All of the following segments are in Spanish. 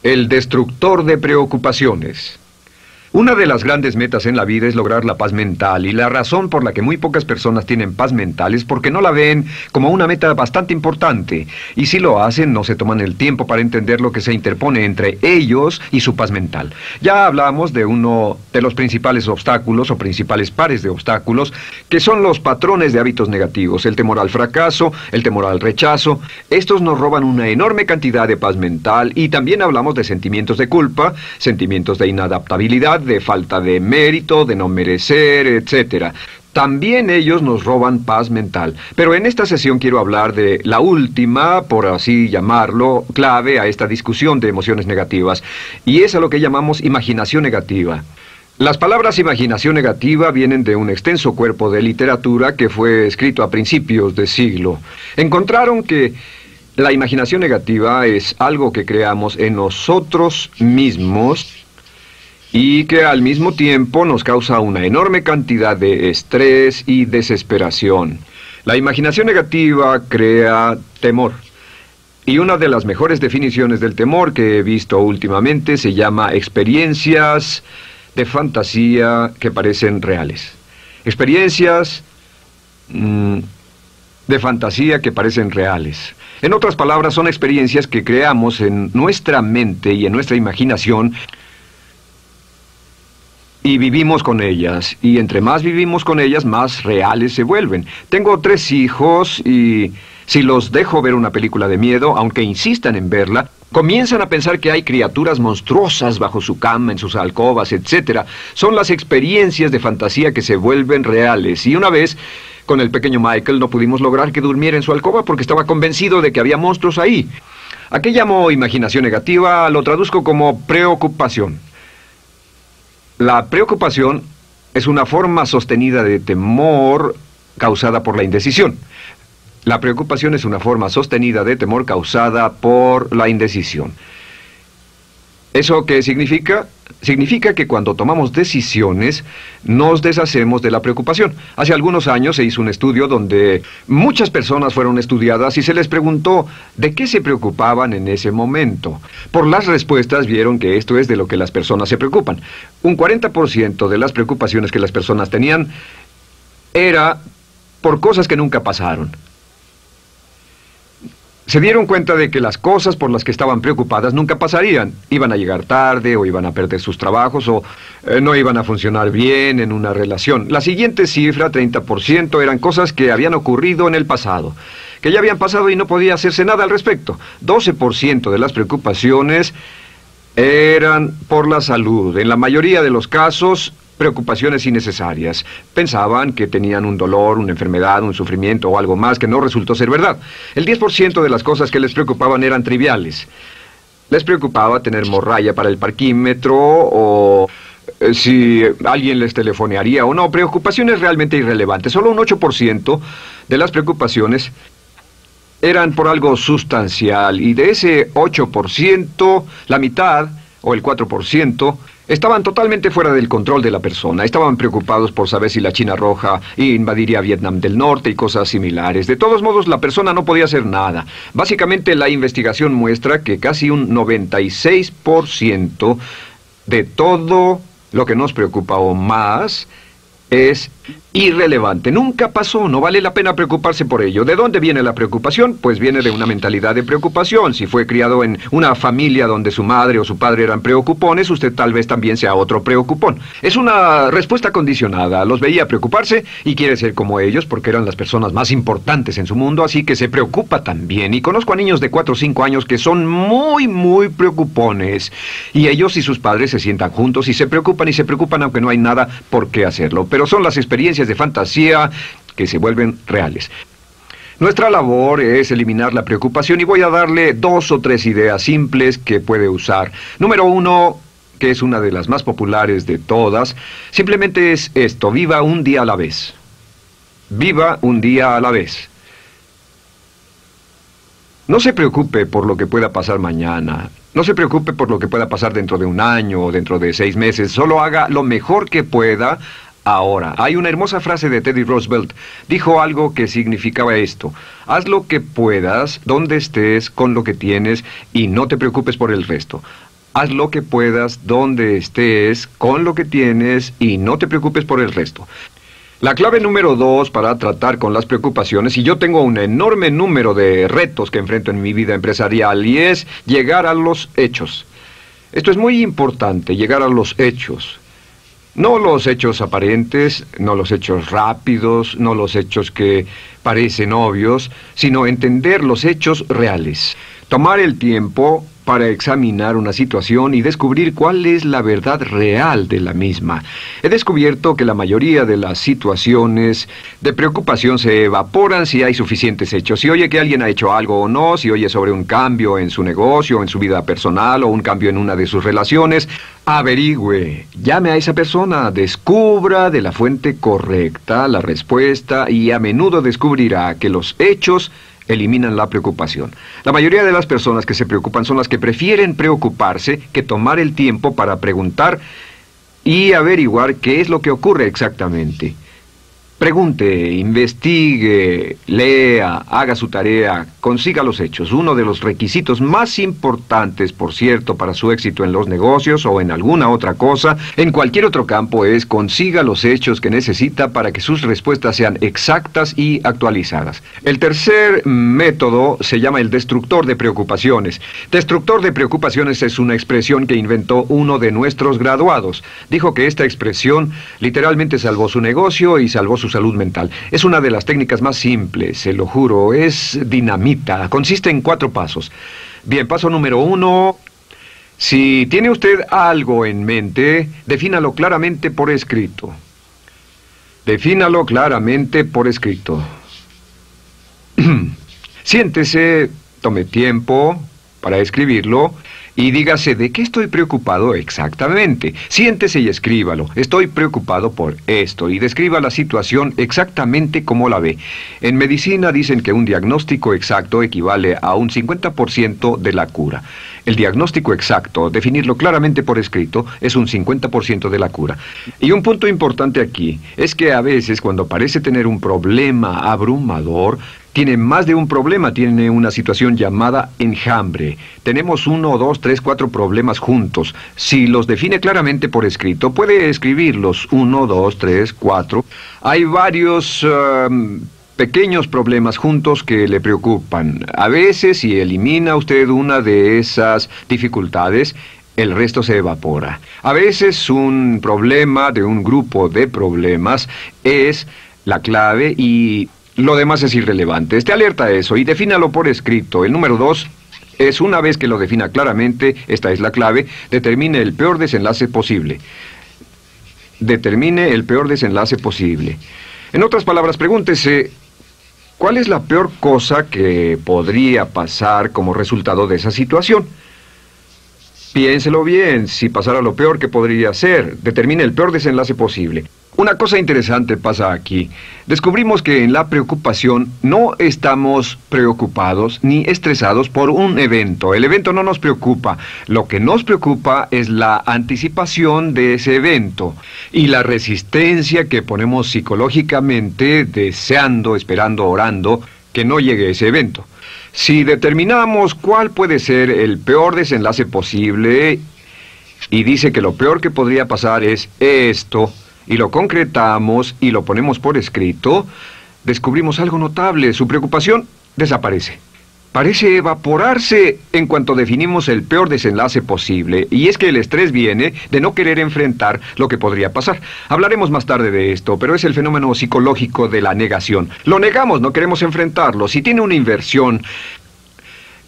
El destructor de preocupaciones. Una de las grandes metas en la vida es lograr la paz mental, y la razón por la que muy pocas personas tienen paz mental es porque no la ven como una meta bastante importante, y si lo hacen no se toman el tiempo para entender lo que se interpone entre ellos y su paz mental. Ya hablamos de uno de los principales obstáculos o principales pares de obstáculos, que son los patrones de hábitos negativos, el temor al fracaso, el temor al rechazo. Estos nos roban una enorme cantidad de paz mental, y también hablamos de sentimientos de culpa, sentimientos de inadaptabilidad, de falta de mérito, de no merecer, etc. También ellos nos roban paz mental. Pero en esta sesión quiero hablar de la última, por así llamarlo, clave a esta discusión de emociones negativas, y es a lo que llamamos imaginación negativa. Las palabras imaginación negativa vienen de un extenso cuerpo de literatura que fue escrito a principios de siglo. Encontraron que la imaginación negativa es algo que creamos en nosotros mismos y que al mismo tiempo nos causa una enorme cantidad de estrés y desesperación. La imaginación negativa crea temor. Y una de las mejores definiciones del temor que he visto últimamente se llama experiencias de fantasía que parecen reales. Experiencias de fantasía que parecen reales. En otras palabras, son experiencias que creamos en nuestra mente y en nuestra imaginación, y vivimos con ellas, y entre más vivimos con ellas, más reales se vuelven. Tengo 3 hijos, y si los dejo ver una película de miedo, aunque insistan en verla, comienzan a pensar que hay criaturas monstruosas bajo su cama, en sus alcobas, etc. Son las experiencias de fantasía que se vuelven reales. Y una vez, con el pequeño Michael, no pudimos lograr que durmiera en su alcoba porque estaba convencido de que había monstruos ahí. ¿A qué llamo imaginación negativa? Lo traduzco como preocupación. La preocupación es una forma sostenida de temor causada por la indecisión. La preocupación es una forma sostenida de temor causada por la indecisión. ¿Eso qué significa? Significa que cuando tomamos decisiones, nos deshacemos de la preocupación. Hace algunos años se hizo un estudio donde muchas personas fueron estudiadas y se les preguntó de qué se preocupaban en ese momento. Por las respuestas vieron que esto es de lo que las personas se preocupan. Un 40% de las preocupaciones que las personas tenían era por cosas que nunca pasaron. Se dieron cuenta de que las cosas por las que estaban preocupadas nunca pasarían. Iban a llegar tarde, o iban a perder sus trabajos, o no iban a funcionar bien en una relación. La siguiente cifra, 30%, eran cosas que habían ocurrido en el pasado, que ya habían pasado y no podía hacerse nada al respecto. 12% de las preocupaciones eran por la salud. En la mayoría de los casos, preocupaciones innecesarias. Pensaban que tenían un dolor, una enfermedad, un sufrimiento o algo más que no resultó ser verdad. El 10% de las cosas que les preocupaban eran triviales. Les preocupaba tener morralla para el parquímetro, o si alguien les telefonearía o no. Preocupaciones realmente irrelevantes. Solo un 8% de las preocupaciones eran por algo sustancial, y de ese 8%, la mitad, o el 4%, estaban totalmente fuera del control de la persona. Estaban preocupados por saber si la China Roja invadiría Vietnam del Norte y cosas similares. De todos modos, la persona no podía hacer nada. Básicamente, la investigación muestra que casi un 96% de todo lo que nos preocupa o más es irrelevante. Nunca pasó, no vale la pena preocuparse por ello. ¿De dónde viene la preocupación? Pues viene de una mentalidad de preocupación. Si fue criado en una familia donde su madre o su padre eran preocupones, usted tal vez también sea otro preocupón. Es una respuesta condicionada. Los veía preocuparse y quiere ser como ellos porque eran las personas más importantes en su mundo, así que se preocupa también. Y conozco a niños de 4 o 5 años que son muy preocupones. Y ellos y sus padres se sientan juntos y se preocupan aunque no hay nada por qué hacerlo. Pero son las experiencias de fantasía que se vuelven reales. Nuestra labor es eliminar la preocupación, y voy a darle 2 o 3 ideas simples que puede usar. Número 1, que es una de las más populares de todas, simplemente es esto: viva un día a la vez. Viva un día a la vez. No se preocupe por lo que pueda pasar mañana. No se preocupe por lo que pueda pasar dentro de un año o dentro de 6 meses. Solo haga lo mejor que pueda ahora. Hay una hermosa frase de Teddy Roosevelt. Dijo algo que significaba esto: haz lo que puedas, donde estés, con lo que tienes, y no te preocupes por el resto. Haz lo que puedas, donde estés, con lo que tienes y no te preocupes por el resto. La clave número 2 para tratar con las preocupaciones, y yo tengo un enorme número de retos que enfrento en mi vida empresarial, y es llegar a los hechos. Esto es muy importante, llegar a los hechos. No los hechos aparentes, no los hechos rápidos, no los hechos que parecen obvios, sino entender los hechos reales. Tomar el tiempo para examinar una situación y descubrir cuál es la verdad real de la misma. He descubierto que la mayoría de las situaciones de preocupación se evaporan si hay suficientes hechos. Si oye que alguien ha hecho algo o no, si oye sobre un cambio en su negocio, en su vida personal o un cambio en una de sus relaciones, averigüe, llame a esa persona, descubra de la fuente correcta la respuesta y a menudo descubrirá que los hechos eliminan la preocupación. La mayoría de las personas que se preocupan son las que prefieren preocuparse que tomar el tiempo para preguntar y averiguar qué es lo que ocurre exactamente. Pregunte, investigue, lea, haga su tarea, consiga los hechos. Uno de los requisitos más importantes, por cierto, para su éxito en los negocios o en alguna otra cosa, en cualquier otro campo, es consiga los hechos que necesita para que sus respuestas sean exactas y actualizadas. El tercer método se llama el destructor de preocupaciones. Destructor de preocupaciones es una expresión que inventó uno de nuestros graduados. Dijo que esta expresión literalmente salvó su negocio y salvó su salud mental. Es una de las técnicas más simples, se lo juro, es dinamita. Consiste en 4 pasos. Bien, paso número 1. Si tiene usted algo en mente, defínalo claramente por escrito. Defínalo claramente por escrito. Siéntese, tome tiempo para escribirlo y dígase de qué estoy preocupado exactamente. Siéntese y escríbalo. Estoy preocupado por esto y describa la situación exactamente como la ve. En medicina dicen que un diagnóstico exacto equivale a un 50% de la cura. El diagnóstico exacto, definirlo claramente por escrito, es un 50% de la cura. Y un punto importante aquí es que a veces cuando parece tener un problema abrumador, tiene más de un problema, tiene una situación llamada enjambre. Tenemos 1, 2, 3, 4 problemas juntos. Si los define claramente por escrito, puede escribirlos 1, 2, 3, 4. Hay varios pequeños problemas juntos que le preocupan. A veces, si elimina usted una de esas dificultades, el resto se evapora. A veces un problema de un grupo de problemas es la clave y lo demás es irrelevante. Esté alerta a eso y defínalo por escrito. El número 2 es, una vez que lo defina claramente, esta es la clave, determine el peor desenlace posible. Determine el peor desenlace posible. En otras palabras, pregúntese, ¿cuál es la peor cosa que podría pasar como resultado de esa situación? Piénselo bien, si pasara lo peor que podría ser, determine el peor desenlace posible. Una cosa interesante pasa aquí. Descubrimos que en la preocupación no estamos preocupados ni estresados por un evento. El evento no nos preocupa. Lo que nos preocupa es la anticipación de ese evento y la resistencia que ponemos psicológicamente deseando, esperando, orando que no llegue ese evento. Si determinamos cuál puede ser el peor desenlace posible y dice que lo peor que podría pasar es esto, y lo concretamos y lo ponemos por escrito, descubrimos algo notable. Su preocupación desaparece. Parece evaporarse en cuanto definimos el peor desenlace posible, y es que el estrés viene de no querer enfrentar lo que podría pasar. Hablaremos más tarde de esto, pero es el fenómeno psicológico de la negación. Lo negamos, no queremos enfrentarlo. Si tiene una inversión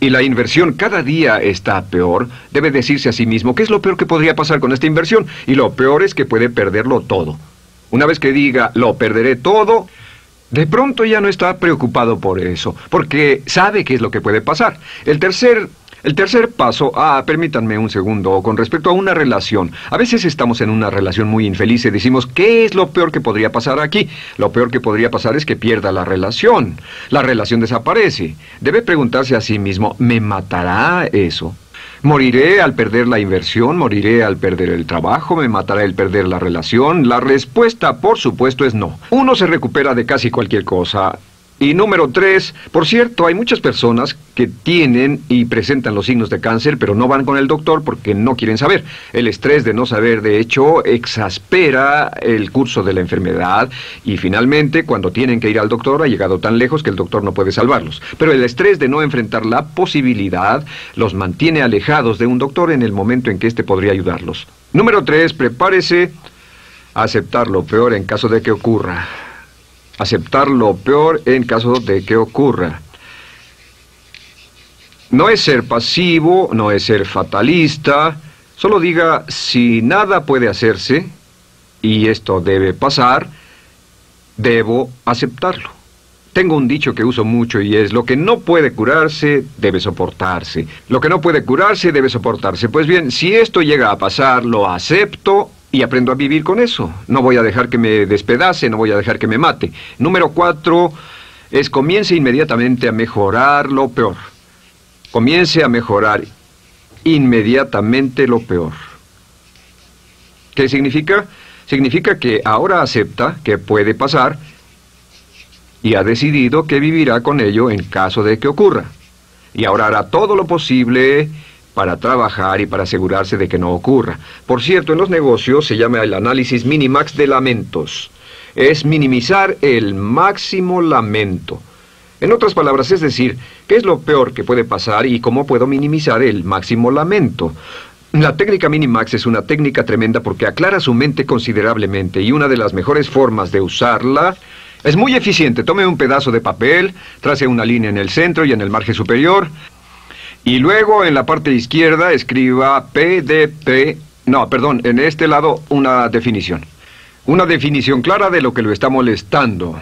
y la inversión cada día está peor, debe decirse a sí mismo, ¿qué es lo peor que podría pasar con esta inversión? Y lo peor es que puede perderlo todo. Una vez que diga, lo perderé todo, de pronto ya no está preocupado por eso, porque sabe qué es lo que puede pasar. El tercer paso, permítanme un segundo, con respecto a una relación. A veces estamos en una relación muy infeliz y decimos, ¿qué es lo peor que podría pasar aquí? Lo peor que podría pasar es que pierda la relación. La relación desaparece. Debe preguntarse a sí mismo, ¿me matará eso? ¿Moriré al perder la inversión? ¿Moriré al perder el trabajo? ¿Me matará el perder la relación? La respuesta, por supuesto, es no. Uno se recupera de casi cualquier cosa. Y número 3, por cierto, hay muchas personas que tienen y presentan los signos de cáncer, pero no van con el doctor porque no quieren saber. El estrés de no saber, de hecho, exaspera el curso de la enfermedad y finalmente, cuando tienen que ir al doctor, ha llegado tan lejos que el doctor no puede salvarlos. Pero el estrés de no enfrentar la posibilidad los mantiene alejados de un doctor en el momento en que éste podría ayudarlos. Número 3, prepárese a aceptar lo peor en caso de que ocurra. Aceptar lo peor en caso de que ocurra. No es ser pasivo, no es ser fatalista. Solo diga, si nada puede hacerse, y esto debe pasar, debo aceptarlo. Tengo un dicho que uso mucho y es, lo que no puede curarse, debe soportarse. Lo que no puede curarse, debe soportarse. Pues bien, si esto llega a pasar, lo acepto y aprendo a vivir con eso. No voy a dejar que me despedace, no voy a dejar que me mate. Número 4 es comience inmediatamente a mejorar lo peor. Comience a mejorar inmediatamente lo peor. ¿Qué significa? Significa que ahora acepta que puede pasar y ha decidido que vivirá con ello en caso de que ocurra. Y ahora hará todo lo posible para trabajar y para asegurarse de que no ocurra. Por cierto, en los negocios se llama el análisis minimax de lamentos. Es minimizar el máximo lamento. En otras palabras, es decir, ¿qué es lo peor que puede pasar y cómo puedo minimizar el máximo lamento? La técnica Minimax es una técnica tremenda porque aclara su mente considerablemente y una de las mejores formas de usarla es muy eficiente. Tome un pedazo de papel, trace una línea en el centro y en el margen superior y luego en la parte izquierda escriba en este lado una definición. Una definición clara de lo que lo está molestando.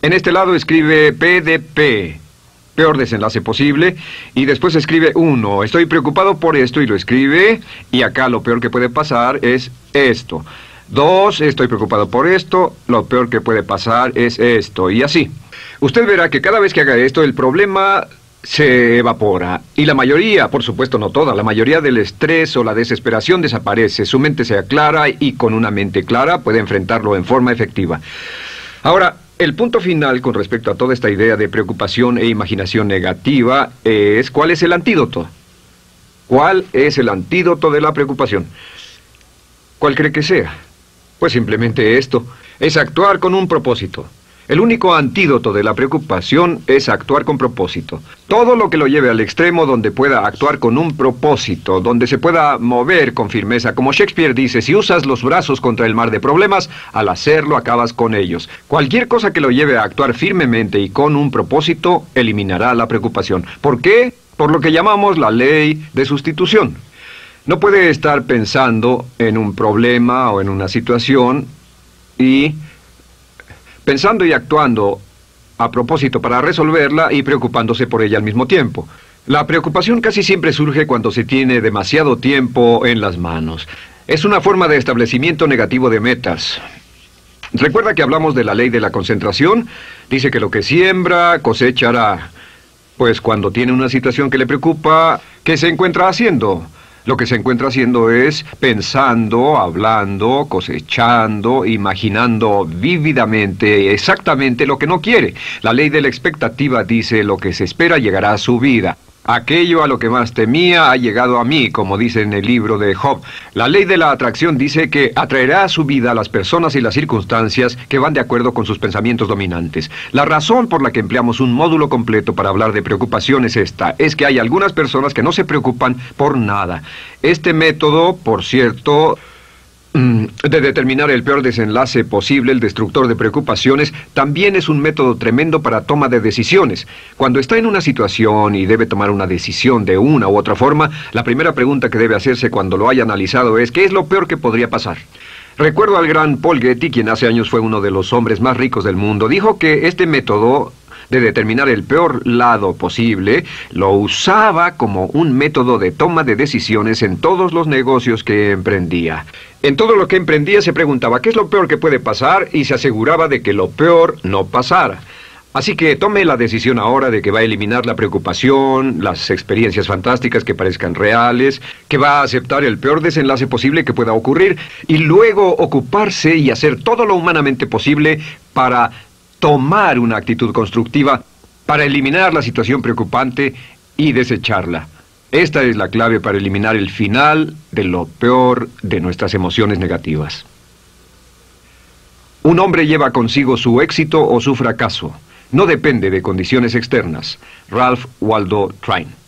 En este lado escribe PDP, peor desenlace posible, y después escribe 1, estoy preocupado por esto, y lo escribe, y acá lo peor que puede pasar es esto. 2, estoy preocupado por esto, lo peor que puede pasar es esto, y así. Usted verá que cada vez que haga esto, el problema se evapora, y la mayoría, por supuesto no toda, la mayoría del estrés o la desesperación desaparece, su mente se aclara, y con una mente clara puede enfrentarlo en forma efectiva. Ahora, el punto final con respecto a toda esta idea de preocupación e imaginación negativa es ¿cuál es el antídoto? ¿Cuál es el antídoto de la preocupación? ¿Cuál cree que sea? Pues simplemente esto, es actuar con un propósito. El único antídoto de la preocupación es actuar con propósito. Todo lo que lo lleve al extremo donde pueda actuar con un propósito, donde se pueda mover con firmeza. Como Shakespeare dice, si usas los brazos contra el mar de problemas, al hacerlo acabas con ellos. Cualquier cosa que lo lleve a actuar firmemente y con un propósito, eliminará la preocupación. ¿Por qué? Por lo que llamamos la ley de sustitución. No puede estar pensando en un problema o en una situación y pensando y actuando a propósito para resolverla y preocupándose por ella al mismo tiempo. La preocupación casi siempre surge cuando se tiene demasiado tiempo en las manos. Es una forma de establecimiento negativo de metas. ¿Recuerda que hablamos de la ley de la concentración? Dice que lo que siembra, cosechará. Pues cuando tiene una situación que le preocupa, ¿qué se encuentra haciendo? Lo que se encuentra haciendo es pensando, hablando, cosechando, imaginando vívidamente exactamente lo que no quiere. La ley de la expectativa dice lo que se espera llegará a su vida. Aquello a lo que más temía ha llegado a mí, como dice en el libro de Job. La ley de la atracción dice que atraerá a su vida a las personas y las circunstancias que van de acuerdo con sus pensamientos dominantes. La razón por la que empleamos un módulo completo para hablar de preocupación es esta. Es que hay algunas personas que no se preocupan por nada. Este método, por cierto, de determinar el peor desenlace posible, el destructor de preocupaciones, también es un método tremendo para toma de decisiones. Cuando está en una situación y debe tomar una decisión de una u otra forma, la primera pregunta que debe hacerse cuando lo haya analizado es ¿qué es lo peor que podría pasar? Recuerdo al gran Paul Getty, quien hace años fue uno de los hombres más ricos del mundo, dijo que este método de determinar el peor lado posible, lo usaba como un método de toma de decisiones en todos los negocios que emprendía. En todo lo que emprendía se preguntaba ¿qué es lo peor que puede pasar? Y se aseguraba de que lo peor no pasara. Así que tome la decisión ahora de que va a eliminar la preocupación, las experiencias fantásticas que parezcan reales, que va a aceptar el peor desenlace posible que pueda ocurrir y luego ocuparse y hacer todo lo humanamente posible para tomar una actitud constructiva para eliminar la situación preocupante y desecharla. Esta es la clave para eliminar el final de lo peor de nuestras emociones negativas. Un hombre lleva consigo su éxito o su fracaso. No depende de condiciones externas. Ralph Waldo Trine.